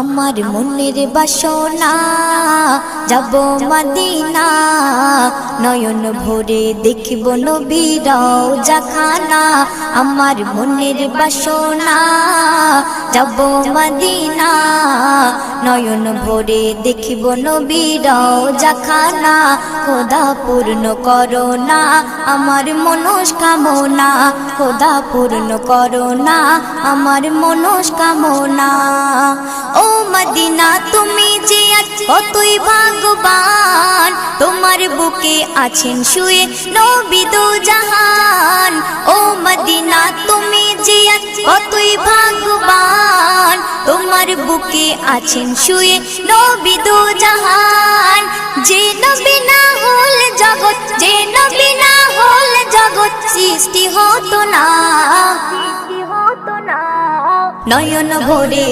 আমার মনের বাসনা যাব মদিনা, নয়ন ভরে দেখিব নবীর রওজাখানা। আমার মনের বাসনা যাব মদিনা, নয়ন ভরে দেখিব নবীর রওজাখানা। খোদা পূর্ণ করো না আমার মনস্কামনা, খোদা পূর্ণ করো না আমার মনস্কামনা। ও মদিনা তুমি যে কতই ভাগ্যবান, তোমার বুকে আছেন শুয়ে নবী দো জাহান। ও মদিনা তুমি যে কতই ভাগ্যবান, তোমার বুকে আছেন শুয়ে নবী দো জাহান। যে নবী না হল জগৎ, যে নবী না হল জগৎ সৃষ্টি হতো না। নয়ন ভরে